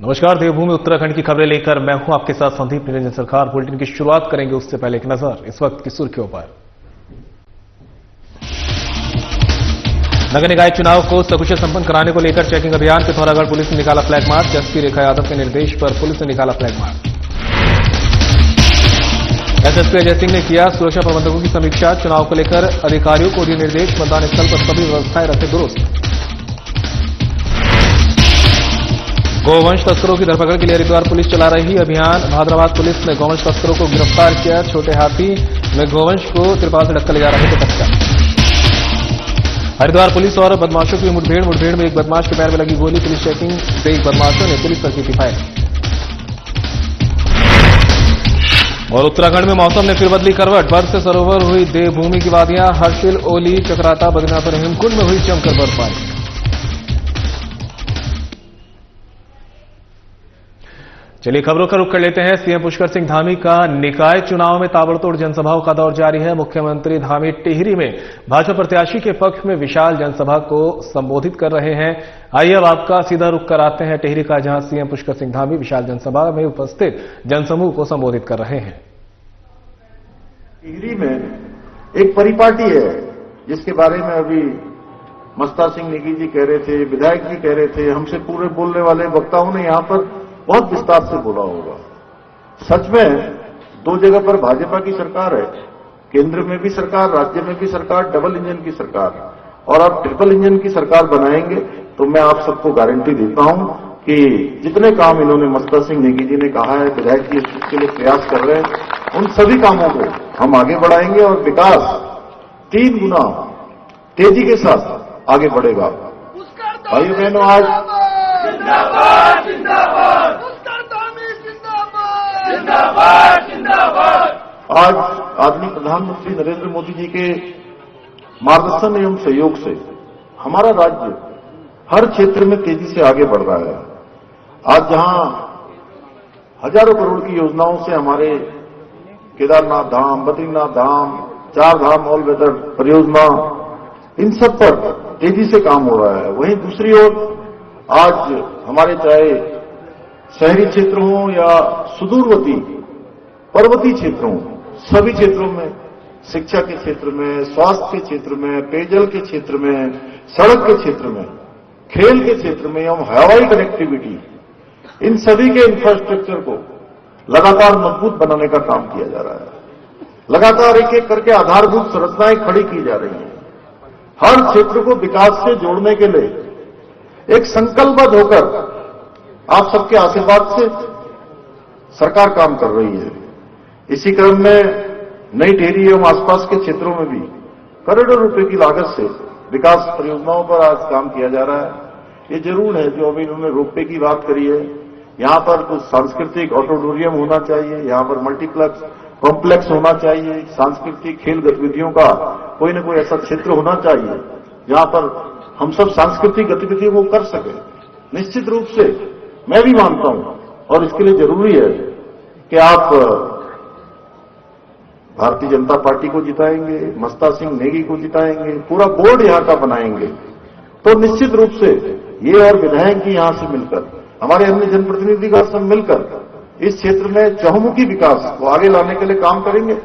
नमस्कार, देवभूमि उत्तराखंड की खबरें लेकर मैं हूं आपके साथ संदीप निरंजन सरकार। बुलेटिन की शुरुआत करेंगे उससे पहले एक नजर इस वक्त की सुर्खियों पर। नगर निकाय चुनाव को सकुशल संपन्न कराने को लेकर चेकिंग अभियान। पिथौरागढ़ पुलिस ने निकाला फ्लैग मार्च। एसपी रेखा यादव के निर्देश पर पुलिस ने निकाला flag march. SSP Ajay Singh ने किया सुरक्षा प्रबंधकों की समीक्षा। चुनाव को लेकर अधिकारियों को दिए निर्देश। मतदान स्थल पर सभी व्यवस्थाएं रखे दुरुस्त। गोवंश तस्करों की धरपकड़ के लिए हरिद्वार पुलिस चला रही अभियान। भादराबाद पुलिस ने गोवंश तस्करों को गिरफ्तार किया। छोटे हाथी में गोवंश को तिरपाल से ढककर ले जा रहे थे तस्कर। हरिद्वार पुलिस और बदमाशों की मुठभेड़ में एक बदमाश के पैर में लगी गोली। पुलिस चेकिंग से एक बदमाशों ने पुलिस पर की थी फायर। और उत्तराखंड में मौसम ने फिर बदली करवट। बर्फ से सरोवर हुई देवभूमि की वादियां। हर्षिल, ओली, चक्राता, बद्रीनाथ और हेमकुंड में हुई जमकर बर्फबारी। चलिए खबरों का रुख कर लेते हैं। सीएम पुष्कर सिंह धामी का निकाय चुनाव में ताबड़तोड़ जनसभाओं का दौर जारी है। मुख्यमंत्री धामी टिहरी में भाजपा प्रत्याशी के पक्ष में विशाल जनसभा को संबोधित कर रहे हैं। आइए अब आपका सीधा रुख कराते हैं टिहरी का, जहां सीएम पुष्कर सिंह धामी विशाल जनसभा में उपस्थित जनसमूह को संबोधित कर रहे हैं। टिहरी में एक परिपाटी है जिसके बारे में अभी मस्ता सिंह नेगी जी कह रहे थे, विधायक जी कह रहे थे, हमसे पूरे बोलने वाले वक्ताओं ने यहां पर बहुत विस्तार से बोला होगा। सच में दो जगह पर भाजपा की सरकार है, केंद्र में भी सरकार, राज्य में भी सरकार, डबल इंजन की सरकार, और आप ट्रिपल इंजन की सरकार बनाएंगे तो मैं आप सबको गारंटी देता हूं कि जितने काम इन्होंने मस्ता सिंह नेगी जी ने कहा है, विधायक जी इसके लिए प्रयास कर रहे हैं, उन सभी कामों को हम आगे बढ़ाएंगे और विकास 3 गुना तेजी के साथ आगे बढ़ेगा। भाइयों बहनों, आज जिंदाबाद जिंदाबाद जिंदाबाद जिंदाबाद। आज आदरणीय प्रधानमंत्री नरेंद्र मोदी जी के मार्गदर्शन एवं सहयोग से हमारा राज्य हर क्षेत्र में तेजी से आगे बढ़ रहा है। आज जहां हजारों करोड़ की योजनाओं से हमारे केदारनाथ धाम, बद्रीनाथ धाम, 4 धाम ऑल वेदर परियोजना, इन सब पर तेजी से काम हो रहा है, वहीं दूसरी ओर आज हमारे चाहे शहरी क्षेत्र हो या सुदूरवर्ती पर्वतीय क्षेत्र हो, सभी क्षेत्रों में, शिक्षा के क्षेत्र में, स्वास्थ्य के क्षेत्र में, पेयजल के क्षेत्र में, सड़क के क्षेत्र में, खेल के क्षेत्र में एवं हवाई कनेक्टिविटी, इन सभी के इंफ्रास्ट्रक्चर को लगातार मजबूत बनाने का काम किया जा रहा है। लगातार एक एक करके आधारभूत संरचनाएं खड़ी की जा रही हैं। हर क्षेत्र को विकास से जोड़ने के लिए एक संकल्पबद्ध होकर आप सबके आशीर्वाद से सरकार काम कर रही है। इसी क्रम में नई टिहरी एवं आसपास के क्षेत्रों में भी करोड़ों रुपए की लागत से विकास परियोजनाओं पर आज काम किया जा रहा है। ये जरूर है जो अभी इन्होंने रोपवे की बात करी है, यहां पर कुछ सांस्कृतिक ऑडिटोरियम होना चाहिए, यहां पर मल्टीप्लेक्स कॉम्प्लेक्स होना चाहिए, सांस्कृतिक खेल गतिविधियों का कोई न कोई ऐसा क्षेत्र होना चाहिए जहां पर हम सब सांस्कृतिक गतिविधियों को कर सके। निश्चित रूप से मैं भी मानता हूं और इसके लिए जरूरी है कि आप भारतीय जनता पार्टी को जिताएंगे, मस्ता सिंह नेगी को जिताएंगे, पूरा बोर्ड यहां का बनाएंगे, तो निश्चित रूप से ये और विधायक जी यहां से मिलकर, हमारे अन्य जनप्रतिनिधि का सब मिलकर इस क्षेत्र में चहुमुखी विकास को आगे लाने के लिए काम करेंगे।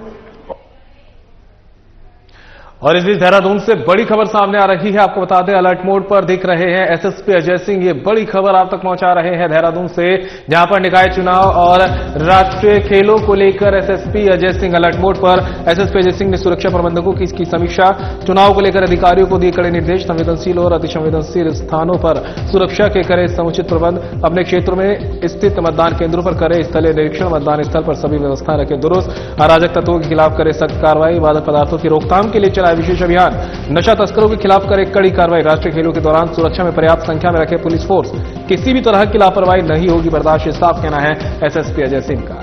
और इस बीच देहरादून से बड़ी खबर सामने आ रही है। आपको बता दें, अलर्ट मोड पर दिख रहे हैं एसएसपी अजय सिंह। ये बड़ी खबर आप तक पहुंचा रहे हैं देहरादून से, जहां पर निकाय चुनाव और राष्ट्रीय खेलों को लेकर SSP Ajay Singh alert mode पर। एसएसपी अजय सिंह ने सुरक्षा प्रबंधकों की इसकी समीक्षा। चुनाव को लेकर अधिकारियों को दिए कड़े निर्देश। संवेदनशील और अतिसंवेदनशील स्थानों पर सुरक्षा के करें समुचित प्रबंध। अपने क्षेत्रों में स्थित मतदान केंद्रों पर करें स्थलीय निरीक्षण। मतदान स्थल पर सभी व्यवस्थाएं रखें दुरुस्त। अराजक तत्वों के खिलाफ करें सख्त कार्रवाई। मादक पदार्थों की रोकथाम के लिए चलाए विशेष अभियान। नशा तस्करों के खिलाफ करे कड़ी कार्रवाई। राष्ट्रीय खेलों के दौरान सुरक्षा में पर्याप्त संख्या में रखे पुलिस फोर्स। किसी भी तरह की लापरवाही नहीं होगी बर्दाश्त, साफ कहना है एसएसपी अजय सिंह का।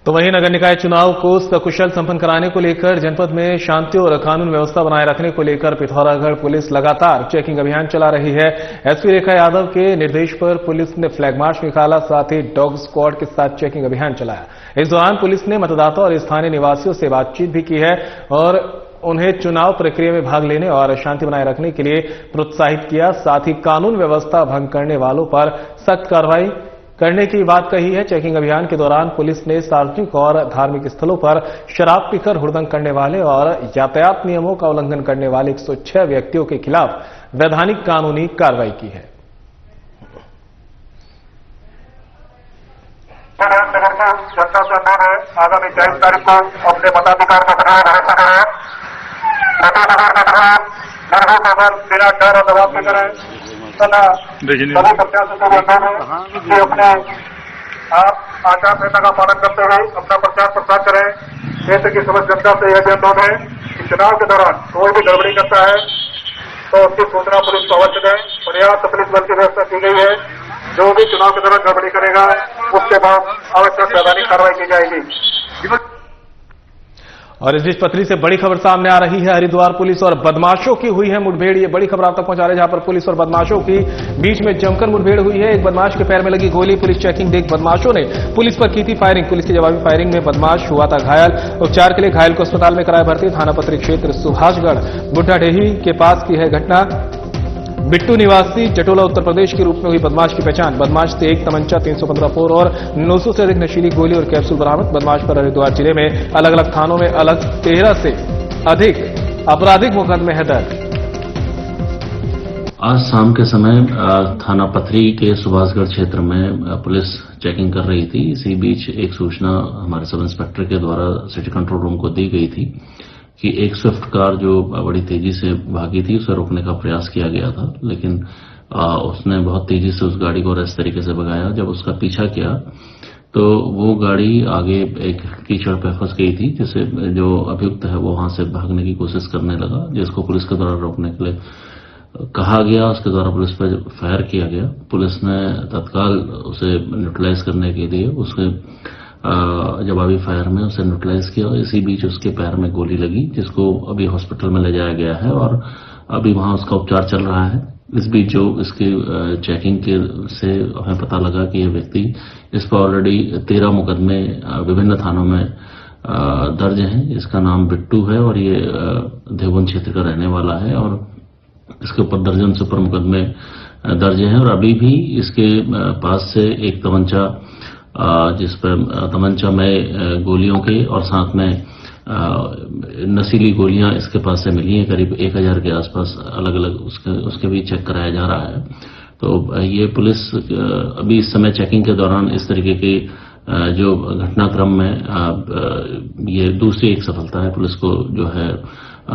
तो वहीं नगर निकाय चुनाव को सकुशल संपन्न कराने को लेकर जनपद में शांति और कानून व्यवस्था बनाए रखने को लेकर पिथौरागढ़ पुलिस लगातार चेकिंग अभियान चला रही है। एसपी रेखा यादव के निर्देश पर पुलिस ने फ्लैग मार्च निकाला, साथ ही डॉग स्क्वाड के साथ चेकिंग अभियान चलाया। इस दौरान पुलिस ने मतदाता और स्थानीय निवासियों से बातचीत भी की है और उन्हें चुनाव प्रक्रिया में भाग लेने और शांति बनाए रखने के लिए प्रोत्साहित किया। साथ ही कानून व्यवस्था भंग करने वालों पर सख्त कार्रवाई करने की बात कही है। चेकिंग अभियान के दौरान पुलिस ने सार्वजनिक और धार्मिक स्थलों पर शराब पीकर हुड़दंग करने वाले और यातायात नियमों का उल्लंघन करने वाले 106 व्यक्तियों के खिलाफ वैधानिक कानूनी कार्रवाई की है। नगर का जनता से अनुरोध है, आगामी 23 तारीख को अपने मताधिकार का प्रयोग अवश्य करें। मताधिकार का प्रयोग निर्भय बिना डर और दबाव से करें तथा सभी प्रत्याशियों को अनुरोध है कि अपने आप आचार संहिता का पालन करते हुए अपना प्रचार प्रसार करें। क्षेत्र की समस्त जनता से यह भी अनुरोध है कि चुनाव के दौरान कोई भी गड़बड़ी करता है तो उसकी सूचना पुलिस को अवश्य दें। पर्याप्त पुलिस बल की व्यवस्था की गई है। जो भी चुनाव के दौरान गड़बड़ी करेगा उसके बाद आवश्यक वैधानिक कार्रवाई की जाएगी। और इस बीच पथरी से बड़ी खबर सामने आ रही है। हरिद्वार पुलिस और बदमाशों की हुई है मुठभेड़। ये बड़ी खबर आप तक पहुंचा रहे हैं, जहां पर पुलिस और बदमाशों की बीच में जमकर मुठभेड़ हुई है। एक बदमाश के पैर में लगी गोली, पुलिस चेकिंग देख बदमाशों ने पुलिस पर की थी फायरिंग। पुलिस की जवाबी फायरिंग में बदमाश हुआ था घायल। उपचार के लिए घायल को अस्पताल में कराया भर्ती। थाना पथरी क्षेत्र सुभाषगढ़ बुड्ढाडेही के पास की है घटना। बिट्टू निवासी जटोला उत्तर प्रदेश के रूप में हुई बदमाश की पहचान। बदमाश से एक तमंचा, 315 फोर और 900 से अधिक नशीली गोली और कैप्सूल बरामद। बदमाश पर हरिद्वार जिले में अलग अलग थानों में अलग 13 से अधिक आपराधिक मुकदमे हैं दर्ज। आज शाम के समय थाना पथरी के सुभाषगढ़ क्षेत्र में पुलिस चेकिंग कर रही थी। इसी बीच एक सूचना हमारे सब इंस्पेक्टर के द्वारा सिटी कंट्रोल रूम को दी गई थी कि एक स्विफ्ट कार जो बड़ी तेजी से भागी थी उसे रोकने का प्रयास किया गया था, लेकिन उसने बहुत तेजी से उस गाड़ी को इस तरीके से भगाया। जब उसका पीछा किया तो वो गाड़ी आगे एक कीचड़ पे फंस गई थी, जिसे जो अभियुक्त है वो वहां से भागने की कोशिश करने लगा, जिसको पुलिस के द्वारा रोकने के लिए कहा गया। उसके द्वारा पुलिस पर फायर किया गया। पुलिस ने तत्काल उसे न्यूट्रलाइज करने के लिए उसके जवाबी फायर में उसे न्यूट्रलाइज किया। इसी बीच उसके पैर में गोली लगी, जिसको अभी हॉस्पिटल में ले जाया गया है और अभी वहां उसका उपचार चल रहा है। इस बीच जो इसकी चेकिंग के से हमें पता लगा कि ये व्यक्ति, इस पर ऑलरेडी 13 मुकदमे विभिन्न थानों में दर्ज हैं। इसका नाम बिट्टू है और ये देवबंद क्षेत्र का रहने वाला है और इसके ऊपर दर्जन से ऊपर मुकदमे दर्ज हैं। और अभी भी इसके पास से एक तमंचा, जिस पर तमंचा में गोलियों के और साथ में नशीली गोलियां इसके पास से मिली हैं, करीब 1000 के आसपास अलग अलग उसके भी चेक कराया जा रहा है। तो ये पुलिस अभी इस समय चेकिंग के दौरान इस तरीके की जो घटनाक्रम में ये दूसरी एक सफलता है पुलिस को, जो है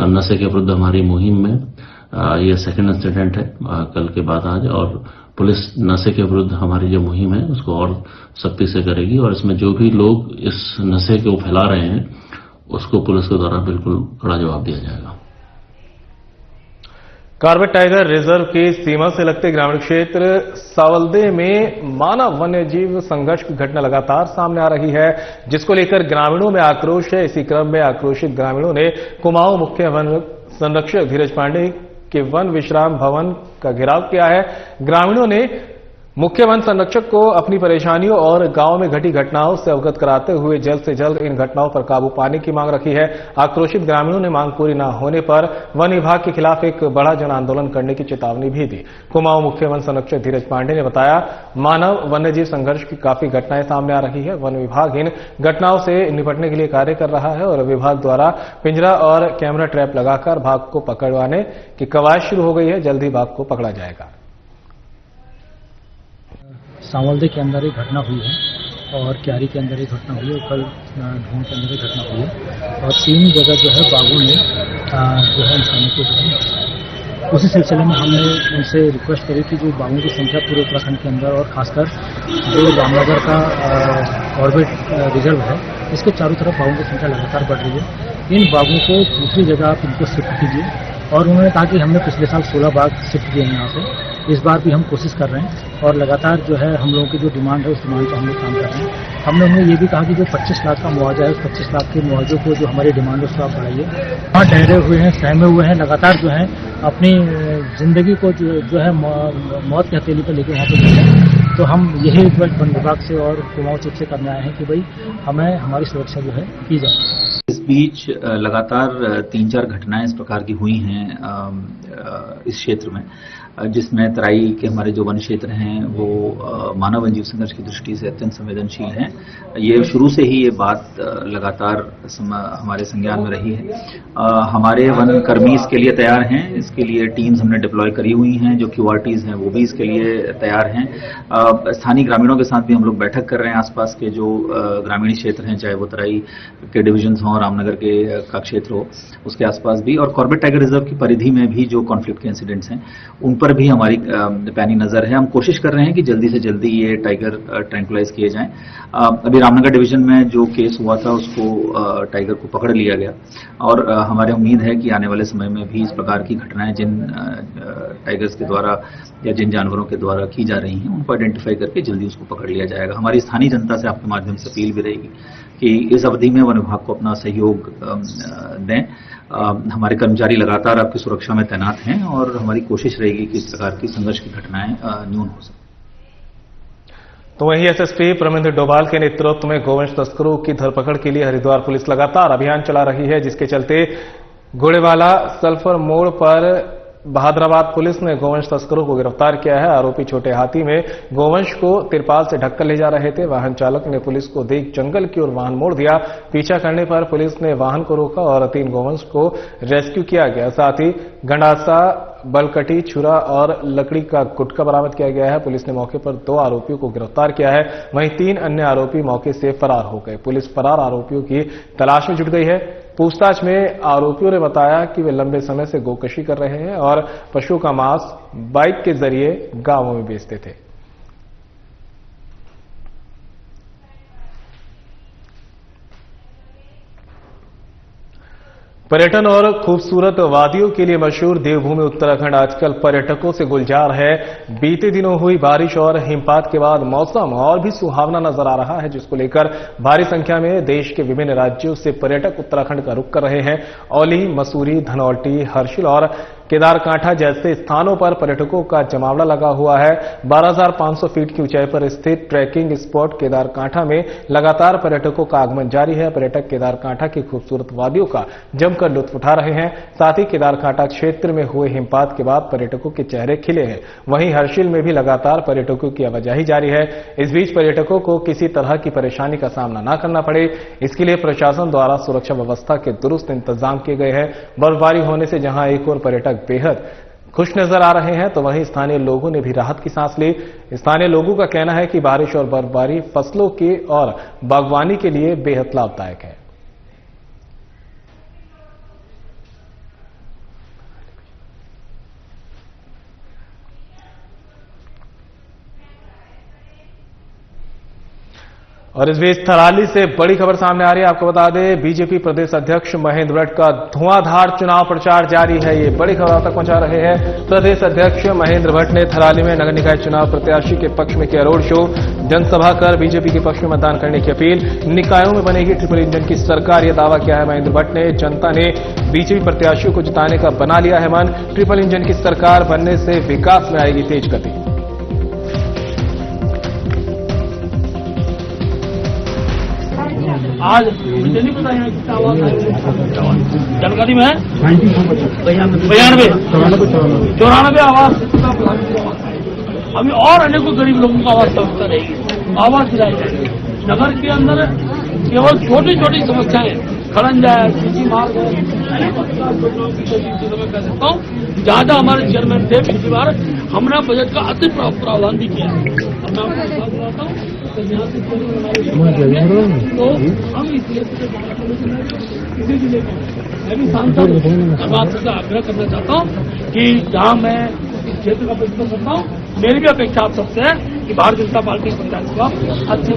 नशे के विरुद्ध हमारी मुहिम में ये सेकंड इंसिडेंट है कल के बाद आज। और पुलिस नशे के विरुद्ध हमारी जो मुहिम है उसको और सख्ती से करेगी और इसमें जो भी लोग इस नशे को फैला रहे हैं उसको पुलिस के द्वारा बिल्कुल कड़ा जवाब दिया जाएगा। कॉर्बेट टाइगर रिजर्व की सीमा से लगते ग्रामीण क्षेत्र सावलदे में मानव वन्य जीव संघर्ष की घटना लगातार सामने आ रही है, जिसको लेकर ग्रामीणों में आक्रोश है। इसी क्रम में आक्रोशित ग्रामीणों ने कुमाऊं मुख्य वन संरक्षक धीरज पांडे के वन विश्राम भवन का घेराव किया है। ग्रामीणों ने मुख्य वन संरक्षक को अपनी परेशानियों और गांव में घटी घटनाओं से अवगत कराते हुए जल्द से जल्द इन घटनाओं पर काबू पाने की मांग रखी है। आक्रोशित ग्रामीणों ने मांग पूरी न होने पर वन विभाग के खिलाफ एक बड़ा जन आंदोलन करने की चेतावनी भी दी। कुमाऊं मुख्य वन संरक्षक धीरज पांडे ने बताया, मानव वन्यजीव संघर्ष की काफी घटनाएं सामने आ रही है। वन विभाग इन घटनाओं से निपटने के लिए कार्य कर रहा है और विभाग द्वारा पिंजरा और कैमरा ट्रैप लगाकर बाघ को पकड़वाने की कवायद शुरू हो गई है। जल्द ही बाघ को पकड़ा जाएगा। सांवलदे के अंदर एक घटना हुई है और क्यारी के अंदर एक घटना हुई है और कल ढूंढ के अंदर एक घटना हुई है और 3 जगह जो है बाघों ने जो है इंसानों को जो है। उसी सिलसिले में हमने उनसे रिक्वेस्ट करी कि जो बाघों की संख्या पूरे उत्तराखंड के अंदर और खासकर जो रामनगर का कॉर्बेट रिजर्व है इसके चारों तरफ बाघों की संख्या लगातार बढ़ रही है। इन बाघों को दूसरी जगह आप इनको शिफ्ट कीजिए और उन्होंने कहा कि हमने पिछले साल 16 बाघ शिफ्ट किए हैं यहाँ से, इस बार भी हम कोशिश कर रहे हैं और लगातार जो है हम लोगों की जो डिमांड है उस डिमांड पर हम लोग काम कर रहे हैं। हमने उन्हें ये भी कहा कि जो 25 लाख का मुआवजा है उस 25 लाख के मुआवजे को जो हमारी डिमांड है उसको आप बढ़ाइए। वहाँ ठहरे हुए हैं, सहमे हुए हैं, लगातार जो है अपनी जिंदगी को जो है मौत की हथेली पर लेकर वहाँ पर जा रहे हैं। तो हम यही वन विभाग से और कुमाऊं चेक से करने आए हैं कि भाई हमें हमारी सुरक्षा जो है की जाए। इस बीच लगातार 3-4 घटनाएं इस प्रकार की हुई हैं इस क्षेत्र में, जिसमें तराई के हमारे जो वन क्षेत्र हैं वो मानव वन्यजीव संघर्ष की दृष्टि से अत्यंत संवेदनशील हैं। ये शुरू से ही ये बात लगातार हमारे संज्ञान में रही है। हमारे वन कर्मी इसके लिए तैयार हैं, इसके लिए टीम्स हमने डिप्लॉय करी हुई हैं, जो QRTs हैं वो भी इसके लिए तैयार हैं। स्थानीय ग्रामीणों के साथ भी हम लोग बैठक कर रहे हैं, आसपास के जो ग्रामीण क्षेत्र हैं, चाहे वो तराई के डिविजन्स हों, रामनगर के का क्षेत्र हो, उसके आसपास भी, और कॉर्बेट टाइगर रिजर्व की परिधि में भी जो कॉन्फ्लिक्ट के इंसिडेंट्स हैं उन पर भी हमारी पैनी नजर है। हम कोशिश कर रहे हैं कि जल्दी से जल्दी ये टाइगर ट्रैंकुलाइज किए जाएं। अभी रामनगर डिवीजन में जो केस हुआ था उसको टाइगर को पकड़ लिया गया और हमारी उम्मीद है कि आने वाले समय में भी इस प्रकार की घटनाएं जिन टाइगर्स के द्वारा या जिन जानवरों के द्वारा की जा रही हैं उनको आइडेंटिफाई करके जल्दी उसको पकड़ लिया जाएगा। हमारी स्थानीय जनता से आपके माध्यम से अपील भी रहेगी कि इस अवधि में वन विभाग को अपना सहयोग दें। हमारे कर्मचारी लगातार आपकी सुरक्षा में तैनात हैं और हमारी कोशिश रहेगी कि इस प्रकार की संघर्ष की घटनाएं न्यून हो सकें। तो वहीं एसएसपी प्रमिंद्र डोभाल के नेतृत्व में गोवंश तस्करों की धरपकड़ के लिए हरिद्वार पुलिस लगातार अभियान चला रही है, जिसके चलते घोड़ेवाला सल्फर मोड़ पर बहादुराबाद पुलिस ने गोवंश तस्करों को गिरफ्तार किया है। आरोपी छोटे हाथी में गोवंश को तिरपाल से ढककर ले जा रहे थे। वाहन चालक ने पुलिस को देख जंगल की ओर वाहन मोड़ दिया। पीछा करने पर पुलिस ने वाहन को रोका और 3 गोवंश को रेस्क्यू किया गया। साथ ही गंडासा, बलकटी, छुरा और लकड़ी का गुटखा बरामद किया गया है। पुलिस ने मौके पर 2 आरोपियों को गिरफ्तार किया है, वहीं 3 अन्य आरोपी मौके से फरार हो गए। पुलिस फरार आरोपियों की तलाश में जुट गई है। पूछताछ में आरोपियों ने बताया कि वे लंबे समय से गोकशी कर रहे हैं और पशुओं का मांस बाइक के जरिए गांवों में बेचते थे। पर्यटन और खूबसूरत वादियों के लिए मशहूर देवभूमि उत्तराखंड आजकल पर्यटकों से गुलजार है। बीते दिनों हुई बारिश और हिमपात के बाद मौसम और भी सुहावना नजर आ रहा है, जिसको लेकर भारी संख्या में देश के विभिन्न राज्यों से पर्यटक उत्तराखंड का रुख कर रहे हैं। औली, मसूरी, धनौल्टी, हर्षिल और केदारकांठा जैसे स्थानों पर पर्यटकों का जमावड़ा लगा हुआ है। 12,500 फीट की ऊंचाई पर स्थित ट्रैकिंग स्पॉट केदारकांठा में लगातार पर्यटकों का आगमन जारी है। पर्यटक केदारकांठा की खूबसूरत वादियों का जमकर लुत्फ उठा रहे हैं। साथ ही केदारकांठा क्षेत्र में हुए हिमपात के बाद पर्यटकों के चेहरे खिले हैं। वहीं हर्षिल में भी लगातार पर्यटकों की आवाजाही जारी है। इस बीच पर्यटकों को किसी तरह की परेशानी का सामना न करना पड़े, इसके लिए प्रशासन द्वारा सुरक्षा व्यवस्था के दुरुस्त इंतजाम किए गए हैं। बर्फबारी होने से जहां एक और पर्यटक बेहद खुश नजर आ रहे हैं, तो वहीं स्थानीय लोगों ने भी राहत की सांस ली। स्थानीय लोगों का कहना है कि बारिश और बर्फबारी फसलों की और बागवानी के लिए बेहद लाभदायक है। और इस बीच थराली से बड़ी खबर सामने आ रही है। आपको बता दें, बीजेपी प्रदेश अध्यक्ष महेंद्र भट्ट का धुआंधार चुनाव प्रचार जारी है। ये बड़ी खबर आप तक पहुंचा रहे हैं। प्रदेश अध्यक्ष महेंद्र भट्ट ने थराली में नगर निकाय चुनाव प्रत्याशी के पक्ष में किया रोड शो, जनसभा कर बीजेपी के पक्ष में मतदान करने की अपील। निकायों में बनेगी ट्रिपल इंजन की सरकार, यह दावा किया है महेंद्र भट्ट ने। जनता ने बीजेपी प्रत्याशियों को जिताने का बना लिया है मन। ट्रिपल इंजन की सरकार बनने से विकास में आएगी तेज गति। आज मुझे नहीं पता यहाँ कितना आवाज जानकारी में है 94 आवाज। अभी और अनेकों गरीब लोगों को आवाज समझता रहेगी, आवाज दिलाई जाएगी। नगर के अंदर केवल छोटी छोटी समस्याएं, खड़ंजा है, सीसी मार्ग है, कह सकता हूँ। ज्यादा हमारे चेयरमैन थे, पिछली बार हमने बजट का अति प्रावधान भी किया है। मैं आपको बता दिलाता हूँ तो हम इसलिए किसी जिले में मैं भी सांसद बात से आग्रह करना चाहता हूँ कि जहाँ मैं इस क्षेत्र का प्रतिनिधित्व करता हूँ, मेरी भी अपेक्षा आप सबसे है कि भारतीय जनता पार्टी प्रत्याशी को अच्छे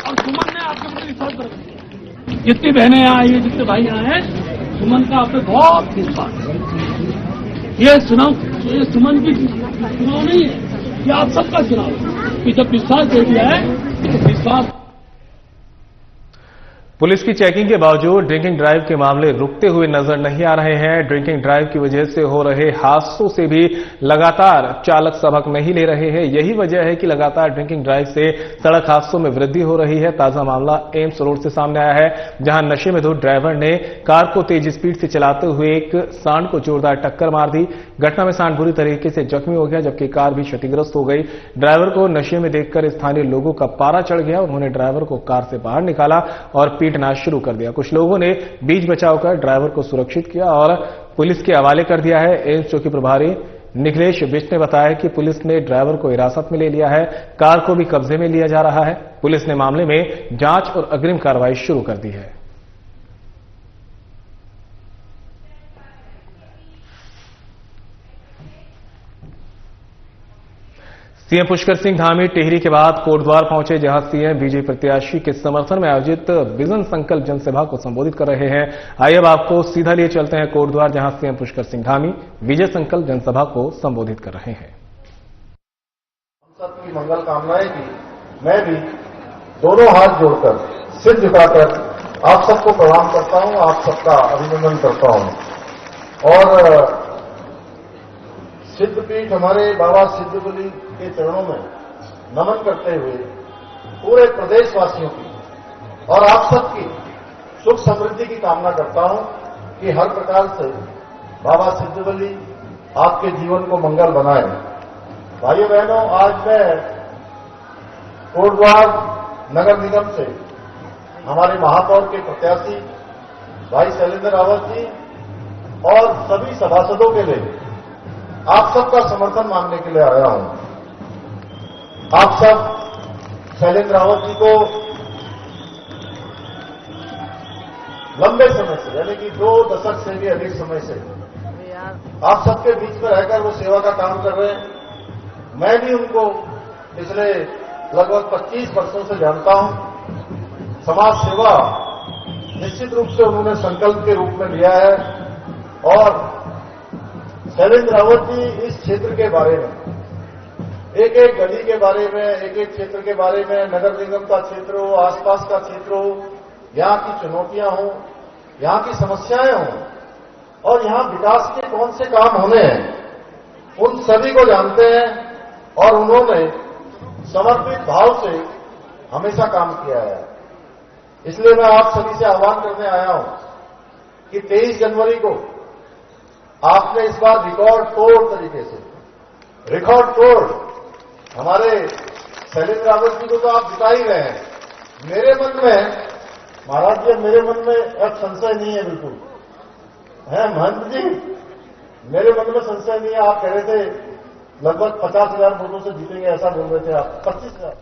और सुमन ने आपके प्रति विश्वास रखा। जितनी बहनें यहाँ आई है, जितने भाई यहाँ हैं, सुमन का आप पे बहुत विश्वास है। ये सुमन की चुनाव नहीं है, ये आप सबका चुनाव है कि जब विश्वास दे दिया है तो विश्वास। पुलिस की चेकिंग के बावजूद ड्रिंकिंग ड्राइव के मामले रुकते हुए नजर नहीं आ रहे हैं। ड्रिंकिंग ड्राइव की वजह से हो रहे हादसों से भी लगातार चालक सबक नहीं ले रहे हैं। यही वजह है कि लगातार ड्रिंकिंग ड्राइव से सड़क हादसों में वृद्धि हो रही है। ताजा मामला एम्स रोड से सामने आया है, जहां नशे में धुत ड्राइवर ने कार को तेज स्पीड से चलाते हुए एक सांड को जोरदार टक्कर मार दी। घटना में सांड बुरी तरीके से जख्मी हो गया, जबकि कार भी क्षतिग्रस्त हो गई। ड्राइवर को नशे में देखकर स्थानीय लोगों का पारा चढ़ गया। उन्होंने ड्राइवर को कार से बाहर निकाला और पीटना शुरू कर दिया। कुछ लोगों ने बीच बचाव कर ड्राइवर को सुरक्षित किया और पुलिस के हवाले कर दिया है। एम्स चौकी प्रभारी निखिलेश बिष्ट ने बताया कि पुलिस ने ड्राइवर को हिरासत में ले लिया है, कार को भी कब्जे में लिया जा रहा है। पुलिस ने मामले में जांच और अग्रिम कार्रवाई शुरू कर दी है। सीएम पुष्कर सिंह धामी टिहरी के बाद कोटद्वार पहुंचे, जहां सीएम बीजेपी प्रत्याशी के समर्थन में आयोजित विजन संकल्प जनसभा को संबोधित कर रहे हैं। आइए अब आपको सीधा लिए चलते हैं कोटद्वार, जहां सीएम पुष्कर सिंह धामी विजय संकल्प जनसभा को संबोधित कर रहे हैं। हम सबकी मंगल कामनाएं की मैं भी दोनों हाथ जोड़कर सिर झुकाकर आप सबको प्रणाम करता हूं, आप सबका अभिनंदन करता हूं। और सिद्धपीठ हमारे बाबा सिद्धबली के चरणों में नमन करते हुए पूरे प्रदेशवासियों की और आप सबकी सुख समृद्धि की कामना करता हूं कि हर प्रकार से बाबा सिद्धबली आपके जीवन को मंगल बनाए। भाइयों बहनों, आज मैं कोटद्वार नगर निगम से हमारे महापौर के प्रत्याशी भाई शैलेंद्र रावत जी और सभी सभासदों के लिए आप सबका समर्थन मांगने के लिए आया हूं। आप सब शैलेंद्र रावत जी को लंबे समय से, यानी कि 2 दशक से भी अधिक समय से आप सबके बीच में रहकर वो सेवा का काम कर रहे हैं। मैं भी उनको पिछले लगभग 25 वर्षों से जानता हूं। समाज सेवा निश्चित रूप से उन्होंने संकल्प के रूप में लिया है और शैलेंद्र रावत जी इस क्षेत्र के बारे में, एक एक गली के बारे में, एक एक क्षेत्र के बारे में, नगर निगम का क्षेत्र हो, आसपास का क्षेत्र हो, यहां की चुनौतियां हो, यहां की समस्याएं हो और यहां विकास के कौन से काम होने हैं, उन सभी को जानते हैं और उन्होंने समर्पित भाव से हमेशा काम किया है। इसलिए मैं आप सभी से आह्वान करने आया हूं कि 23 जनवरी को आपने इस बार रिकॉर्ड तोड़ तरीके से, रिकॉर्ड तोड़ हमारे शैलेंद्र रावत जी को तो आप जिता ही रहे हैं। मेरे मन में महाराज जी, मेरे मन में अब संशय नहीं है, बिल्कुल है महंत जी, मेरे मन में संशय नहीं है। आप कह रहे थे लगभग 50,000 वोटों से जीतेंगे, ऐसा बोल रहे थे आप, 25,000।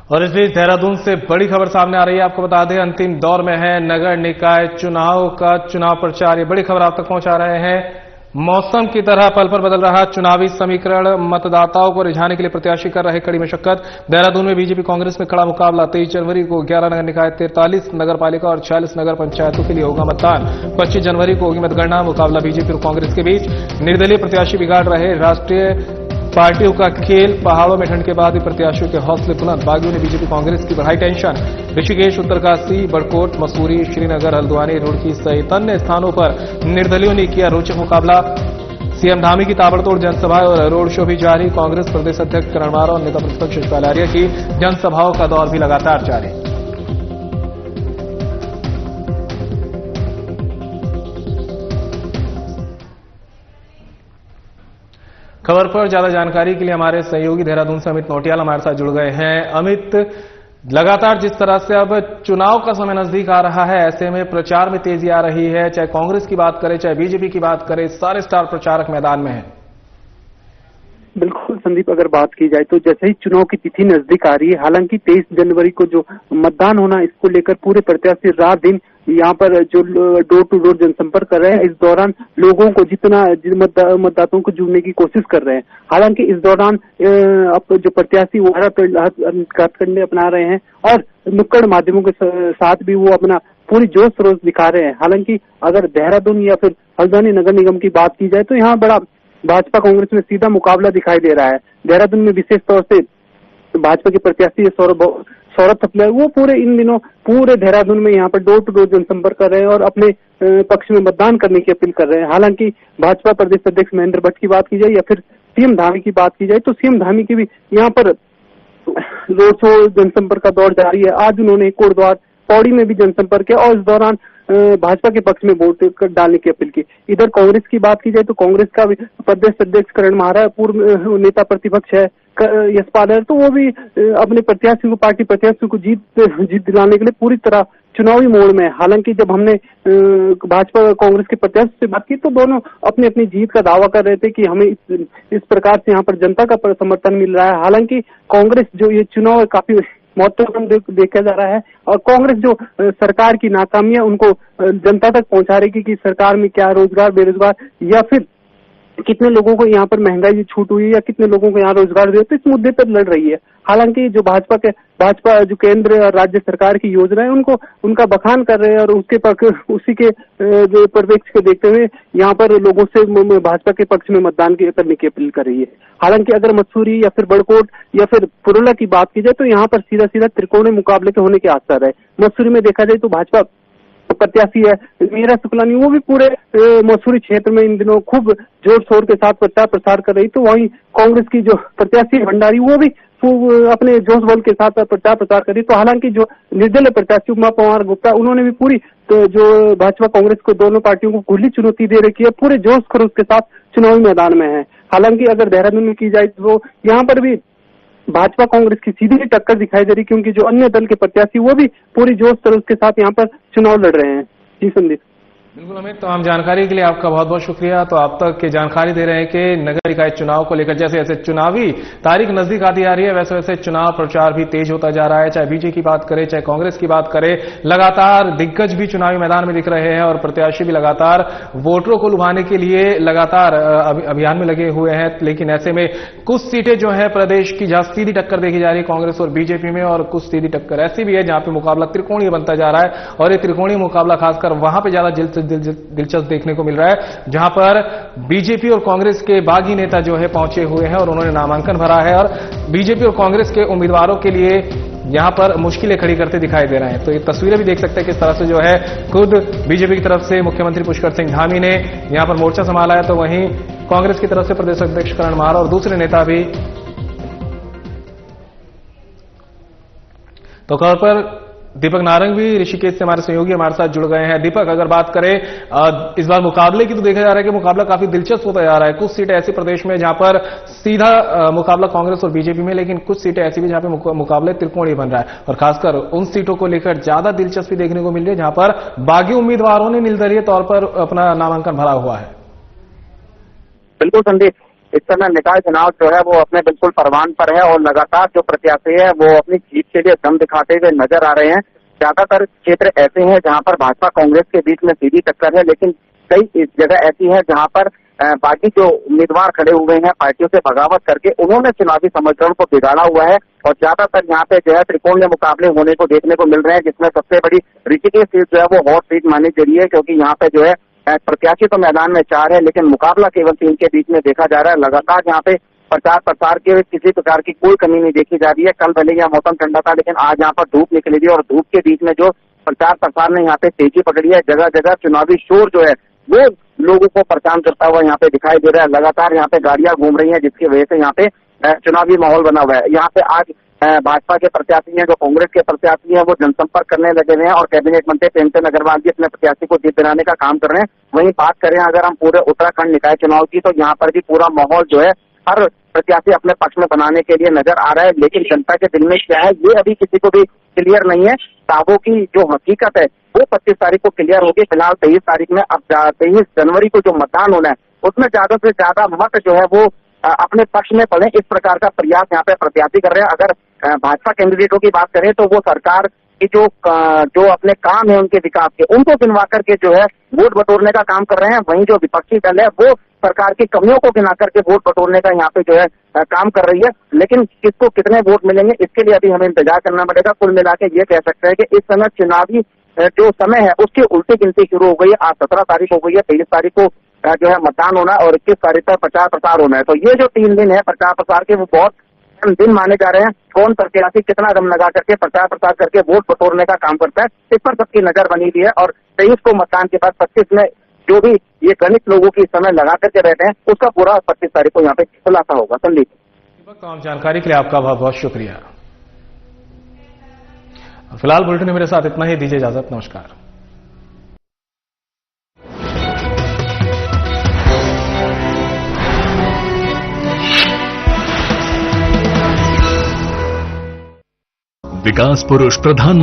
और इस बीच देहरादून से बड़ी खबर सामने आ रही है। आपको बता दें, अंतिम दौर में है नगर निकाय चुनाव का चुनाव प्रचार। ये बड़ी खबर आप तक पहुंचा रहे हैं। मौसम की तरह पल पर बदल रहा चुनावी समीकरण, मतदाताओं को रिझाने के लिए प्रत्याशी कर रहे कड़ी मशक्कत। देहरादून में बीजेपी कांग्रेस में खड़ा मुकाबला। 23 जनवरी को 11 नगर निकाय, 43 नगर पालिका और 46 नगर पंचायतों के लिए होगा मतदान। 25 जनवरी को होगी मतगणना। मुकाबला बीजेपी और कांग्रेस के बीच। निर्दलीय प्रत्याशी बिगाड़ रहे राष्ट्रीय पार्टियों का खेल। पहाड़ों में ठंड के बाद भी प्रत्याशियों के हौसले बुलंद। बागियों ने बीजेपी कांग्रेस की बढ़ाई टेंशन। ऋषिकेश, उत्तरकाशी, बड़कोट, मसूरी, श्रीनगर, हल्द्वानी, रुड़की सहित अन्य स्थानों पर निर्दलियों ने किया रोचक मुकाबला। सीएम धामी की ताबड़तोड़ जनसभा और रोड शो भी जारी। कांग्रेस प्रदेश अध्यक्ष करण मारा और नेता प्रतिपक्ष यशपाल आर्य की जनसभाओं का दौर भी लगातार जारी। खबर पर ज्यादा जानकारी के लिए हमारे सहयोगी देहरादून से अमित नौटियाल हमारे साथ जुड़ गए हैं। अमित, लगातार जिस तरह से अब चुनाव का समय नजदीक आ रहा है, ऐसे में प्रचार में तेजी आ रही है। चाहे कांग्रेस की बात करें, चाहे बीजेपी की बात करें, सारे स्टार प्रचारक मैदान में हैं। बिल्कुल संदीप, अगर बात की जाए तो जैसे ही चुनाव की तिथि नजदीक आ रही है, हालांकि 23 जनवरी को जो मतदान होना, इसको लेकर पूरे प्रत्याशी रात दिन यहाँ पर जो डोर टू डोर जनसंपर्क कर रहे हैं। इस दौरान लोगों को जितना मतदाताओं को जुड़ने की कोशिश कर रहे हैं। हालांकि इस दौरान अब जो प्रत्याशी वो हथकंडे अपना रहे हैं और नुक्कड़ माध्यमों के साथ भी वो अपना पूरी जोश खरोश दिखा रहे हैं। हालांकि अगर देहरादून या फिर हल्द्वानी नगर निगम की बात की जाए तो यहाँ बड़ा भाजपा कांग्रेस में सीधा मुकाबला दिखाई दे रहा है। देहरादून में विशेष तौर से भाजपा के प्रत्याशी सौरभ थपलियाल वो पूरे इन दिनों पूरे देहरादून में यहाँ पर डोर टू डोर जनसंपर्क कर रहे हैं और अपने पक्ष में मतदान करने की अपील कर रहे हैं। हालांकि भाजपा प्रदेश अध्यक्ष महेंद्र भट्ट की बात की जाए या फिर सीएम धामी की बात की जाए तो सीएम धामी की भी यहाँ पर रोड शो जनसंपर्क का दौर जारी है। आज उन्होंने कोटद्वार पौड़ी में भी जनसंपर्क किया और इस दौरान भाजपा के पक्ष में वोट डालने की अपील की। इधर कांग्रेस की बात की जाए तो कांग्रेस का भी प्रदेश अध्यक्ष करण महारा पूर्व नेता प्रतिपक्ष है यशपाल है, तो वो भी अपने प्रत्याशी को पार्टी प्रत्याशी को जीत दिलाने के लिए पूरी तरह चुनावी मोड़ में है। हालांकि जब हमने भाजपा कांग्रेस के प्रत्याशी से बात की तो दोनों अपनी अपनी जीत का दावा कर रहे थे कि हमें इस प्रकार से यहाँ पर जनता का समर्थन मिल रहा है। हालांकि कांग्रेस जो ये चुनाव काफी महत्वपूर्ण देखा जा रहा है और कांग्रेस जो सरकार की नाकामियां उनको जनता तक पहुंचा रही कि सरकार में क्या रोजगार बेरोजगार या फिर कितने लोगों को यहाँ पर महंगाई छूट हुई या कितने लोगों को यहाँ रोजगार दिया, तो इस मुद्दे पर लड़ रही है। हालांकि जो भाजपा जो केंद्र और राज्य सरकार की योजना है उनको उनका बखान कर रहे हैं और उसी के जो परिप्रेक्ष्य को देखते हुए यहाँ पर लोगों से भाजपा के पक्ष में मतदान करने की अपील कर रही है। हालांकि अगर मसूरी या फिर बड़कोट या फिर पुरुला की बात की जाए तो यहाँ पर सीधा त्रिकोणीय मुकाबले के होने के आसार है। मसूरी में देखा जाए तो भाजपा प्रत्याशी है मीरा शुक्लानी वो भी पूरे मसूरी क्षेत्र में इन दिनों खूब जोर शोर के साथ प्रचार प्रसार कर रही, तो वहीं कांग्रेस की जो प्रत्याशी भंडारी वो भी अपने जोश बल के साथ प्रचार प्रसार कर रही। तो हालांकि जो निर्दलीय प्रत्याशी उमा पवार गुप्ता उन्होंने भी पूरी जो भाजपा कांग्रेस को दोनों पार्टियों को खुली चुनौती दे रखी है, पूरे जोश खरोश के साथ चुनावी मैदान में है। हालांकि अगर देहरादून में की जाए तो यहाँ पर भी भाजपा कांग्रेस की सीधी टक्कर दिखाई दे रही, क्योंकि जो अन्य दल के प्रत्याशी वो भी पूरी जोश खरोश के साथ यहाँ पर चुनाव लड़ रहे हैं। जी संदीप। बिल्कुल अमित, तमाम जानकारी के लिए आपका बहुत बहुत शुक्रिया। तो आप तक की जानकारी दे रहे हैं कि नगर निकाय चुनाव को लेकर जैसे जैसे चुनावी तारीख नजदीक आती आ रही है वैसे वैसे चुनाव प्रचार भी तेज होता जा रहा है। चाहे बीजेपी की बात करें चाहे कांग्रेस की बात करें, लगातार दिग्गज भी चुनावी मैदान में दिख रहे हैं और प्रत्याशी भी लगातार वोटरों को लुभाने के लिए लगातार अभियान में लगे हुए हैं। लेकिन ऐसे में कुछ सीटें जो है प्रदेश की जहां सीधी टक्कर देखी जा रही है कांग्रेस और बीजेपी में, और कुछ सीधी टक्कर ऐसी भी है जहां पे मुकाबला त्रिकोणीय बनता जा रहा है। और ये त्रिकोणीय मुकाबला खासकर वहां पर ज्यादा दिलचस्प देखने को मिल रहा है जहां पर बीजेपी और कांग्रेस के बागी नेता जो है पहुंचे हुए हैं और उन्होंने नामांकन भरा है और बीजेपी और कांग्रेस के उम्मीदवारों के लिए यहां पर मुश्किलें खड़ी करते दिखाई दे रहे हैं। तो ये तस्वीरें भी देख सकते हैं किस तरह से जो है खुद बीजेपी की तरफ से मुख्यमंत्री पुष्कर सिंह धामी ने यहां पर मोर्चा संभाला है, तो वहीं कांग्रेस की तरफ से प्रदेश अध्यक्ष करण महारा और दूसरे नेता भी। तो खबर पर दीपक नारंग भी ऋषिकेश से हमारे सहयोगी हमारे साथ जुड़ गए हैं। दीपक, अगर बात करें इस बार मुकाबले की तो देखा जा रहा है कि मुकाबला काफी दिलचस्प होता जा रहा है। कुछ सीटें ऐसी प्रदेश में जहां पर सीधा मुकाबला कांग्रेस और बीजेपी में, लेकिन कुछ सीटें ऐसी भी जहां पे मुकाबले त्रिकोणीय बन रहा है और खासकर उन सीटों को लेकर ज्यादा दिलचस्पी देखने को मिल रही है जहां पर बागी उम्मीदवारों ने निर्दलीय तौर पर अपना नामांकन भरा हुआ है। बिल्कुल संदीप, इस समय निकाय चुनाव जो है वो अपने बिल्कुल परवान पर है और लगातार जो प्रत्याशी है वो अपनी जीत के लिए दम दिखाते हुए नजर आ रहे हैं। ज्यादातर क्षेत्र ऐसे हैं जहां पर भाजपा कांग्रेस के बीच में सीधी टक्कर है, लेकिन कई जगह ऐसी है जहां पर बाकी जो उम्मीदवार खड़े हुए हैं पार्टियों से बगावत करके उन्होंने चुनावी समीकरण को बिगाड़ा हुआ है और ज्यादातर यहाँ पे जो है त्रिकोणीय मुकाबले होने को देखने को मिल रहे हैं, जिसमें सबसे बड़ी ऋषिकेश सीट जो है वो हॉट सीट मानी जा रही है, क्योंकि यहाँ पे जो है प्रत्याशी तो मैदान में 4 है लेकिन मुकाबला केवल 3 के बीच में देखा जा रहा है। लगातार यहाँ पे प्रचार प्रसार के किसी प्रकार की कोई कमी नहीं देखी जा रही है। कल भले यहाँ मौसम ठंडा था लेकिन आज यहाँ पर धूप निकली थी और धूप के बीच में जो प्रचार प्रसार ने यहाँ पे तेजी पकड़ी है, जगह जगह चुनावी शोर जो है वो लोगों को परेशान करता हुआ यहाँ पे दिखाई दे रहा है। लगातार यहाँ पे गाड़ियां घूम रही हैं जिसकी वजह से यहाँ पे चुनावी माहौल बना हुआ है। यहाँ पे आज भाजपा के प्रत्याशी हैं, जो कांग्रेस के प्रत्याशी हैं वो जनसंपर्क करने लगे हुए हैं और कैबिनेट मंत्री प्रेमचंद अग्रवाल भी अपने प्रत्याशी को जीत दिलाने का काम कर रहे हैं। वहीं बात करें अगर हम पूरे उत्तराखंड निकाय चुनाव की, तो यहाँ पर भी पूरा माहौल जो है हर प्रत्याशी अपने पक्ष में बनाने के लिए नजर आ रहा है, लेकिन जनता के दिल में क्या है ये अभी किसी को भी क्लियर नहीं है। दावों की जो हकीकत है वो 25 तारीख को क्लियर होगी। फिलहाल 23 तारीख में, अब 23 जनवरी को जो मतदान होना है उसमें ज्यादा से ज्यादा मत जो है वो अपने पक्ष में पड़े, इस प्रकार का प्रयास यहाँ पे प्रत्याशी कर रहे हैं। अगर भाजपा कैंडिडेटों की बात करें तो वो सरकार की जो अपने काम है उनके विकास के, उनको गिनवा करके जो है वोट बटोरने का काम कर रहे हैं। वहीं जो विपक्षी दल है वो सरकार की कमियों को गिना करके वोट बटोरने का यहाँ पे जो है काम कर रही है। लेकिन किसको कितने वोट मिलेंगे इसके लिए अभी हमें इंतजार करना पड़ेगा। कुल मिला के ये कह सकते हैं कि इस समय चुनावी जो समय है उसकी उल्टी गिनती शुरू हो गई है। आज 17 तारीख हो गई है, 23 तारीख को जो है मतदान होना है और 21 तारीख तक प्रचार प्रसार होना है। तो ये जो 3 दिन है प्रचार प्रसार के, वो बहुत अहम दिन माने जा रहे हैं। कौन प्रत्याशी कितना दम लगा करके प्रचार प्रसार करके वोट बटोरने का काम करता है, इस पर सबकी नजर बनी हुई है। और 23 को मतदान के बाद 25 में जो भी ये गणित लोगों की समय लगा करके बैठे हैं, उसका पूरा 25 तारीख को यहाँ पे खुलासा होगा। संदीप, तमाम जानकारी के लिए आपका बहुत बहुत शुक्रिया। फिलहाल बुलेटिन में मेरे साथ इतना ही, दीजिए इजाजत, नमस्कार। विकास पुरुष प्रधानमंत्री